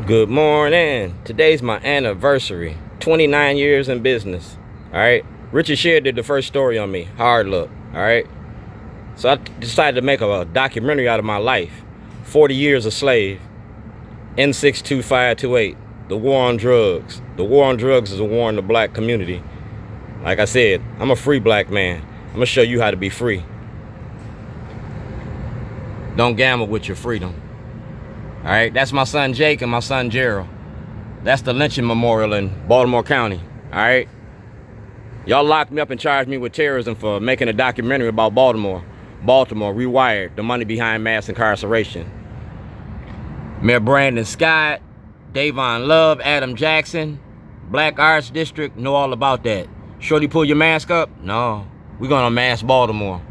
Good morning. Today's my anniversary. 29 years in business. Alright. Richard Sher did the first story on me. Hard Look. Alright. So I decided to make a documentary out of my life. 40 years a slave. N62528. The war on drugs. The war on drugs is a war on the black community. Like I said, I'm a free black man. I'm gonna show you how to be free. Don't gamble with your freedom. All right, that's my son Jake and my son Gerald. That's the lynching memorial in Baltimore County. All right, y'all locked me up and charged me with terrorism for making a documentary about Baltimore. Baltimore Rewired, the money behind mass incarceration. Mayor Brandon Scott, Davon Love, Adam Jackson, Black Arts District know all about that. Shorty, pull your mask up? No, we're gonna unmask Baltimore.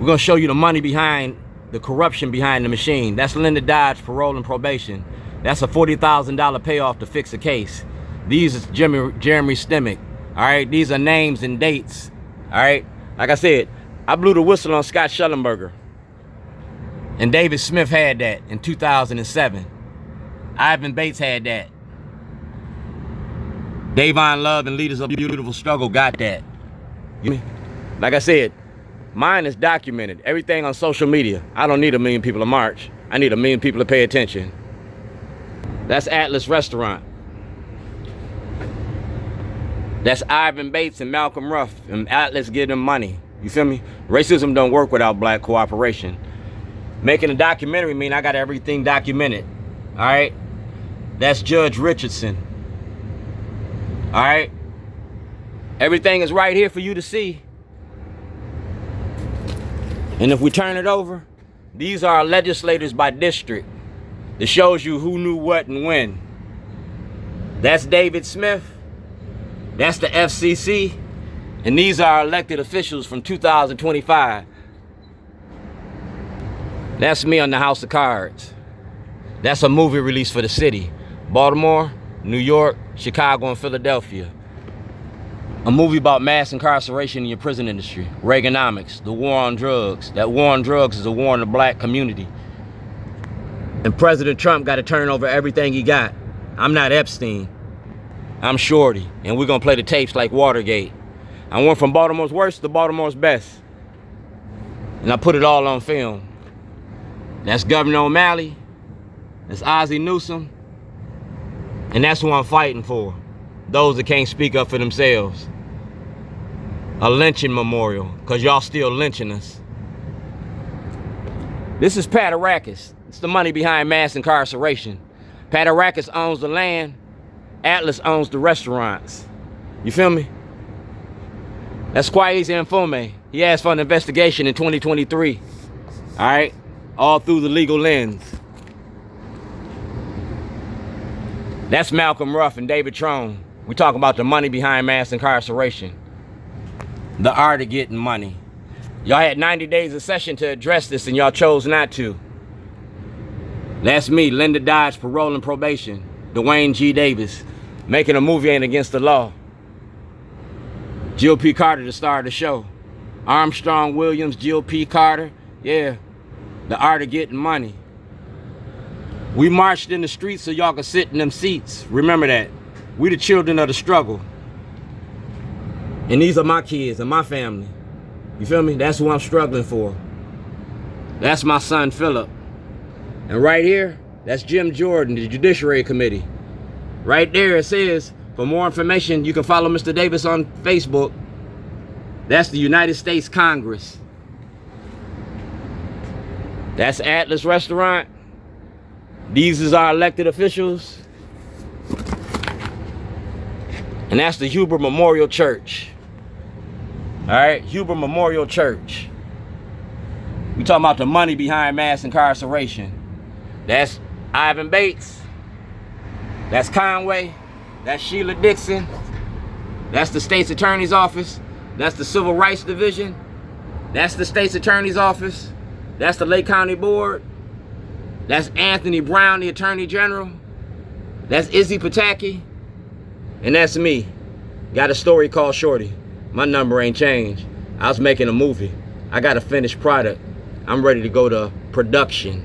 We're gonna show you the money behind the corruption behind the machine. That's Linda Dodge, parole and probation. That's a $40,000 payoff to fix a case. These is Jeremy Stemmick. All right, these are names and dates. All right, like I said, I blew the whistle on Scott Schellenberger, and David Smith had that in 2007. Ivan Bates had that. Davon Love and Leaders of Beautiful Struggle got that. Like I said, mine is documented. Everything on social media. I don't need 1 million people to march. I need 1 million people to pay attention. That's Atlas Restaurant. That's Ivan Bates and Malcolm Ruff and Atlas give them money. You feel me? Racism don't work without black cooperation. Making a documentary mean I got everything documented. All right? That's Judge Richardson. All right? Everything is right here for you to see. And if we turn it over, these are our legislators by district. It shows you who knew what and when. That's David Smith. That's the FCC. And these are our elected officials from 2025. That's me on the House of Cards. That's a movie release for the city. Baltimore, New York, Chicago, and Philadelphia. A movie about mass incarceration in your prison industry. Reaganomics, the war on drugs. That war on drugs is a war on the black community. And President Trump got to turn over everything he got. I'm not Epstein. I'm Shorty. And we're going to play the tapes like Watergate. I went from Baltimore's worst to Baltimore's best. And I put it all on film. That's Governor O'Malley. That's Ozzie Newsome. And that's who I'm fighting for. Those that can't speak up for themselves. A lynching memorial, because y'all still lynching us. This is Patarakis. It's the money behind mass incarceration. Patarakis owns the land. Atlas owns the restaurants. You feel me? That's Kwesi Mfume. He asked for an investigation in 2023. All right? All through the legal lens. That's Malcolm Ruff and David Trone. We talk about the money behind mass incarceration. The art of getting money. Y'all had 90 days of session to address this and y'all chose not to. That's me, Linda Dodge, parole and probation. Duane G. Davis. Making a movie ain't against the law. Jill P. Carter, the star of the show. Armstrong Williams, Jill P. Carter. Yeah, the art of getting money. We marched in the streets so y'all could sit in them seats. Remember that. We the children of the struggle. And these are my kids and my family. You feel me? That's who I'm struggling for. That's my son, Philip. And right here, that's Jim Jordan, the Judiciary Committee. Right there it says, for more information, you can follow Mr. Davis on Facebook. That's the United States Congress. That's Atlas Restaurant. These is our elected officials. And that's the Huber Memorial Church. All right, Huber Memorial Church. We talking about the money behind mass incarceration. That's Ivan Bates. That's Conway. That's Sheila Dixon. That's the state's attorney's office. That's the Civil Rights Division. That's the state's attorney's office. That's the Lake County Board. That's Anthony Brown, the Attorney General. That's Izzy Pataki. And that's me. Got a story called Shorty. My number ain't changed. I was making a movie. I got a finished product. I'm ready to go to production.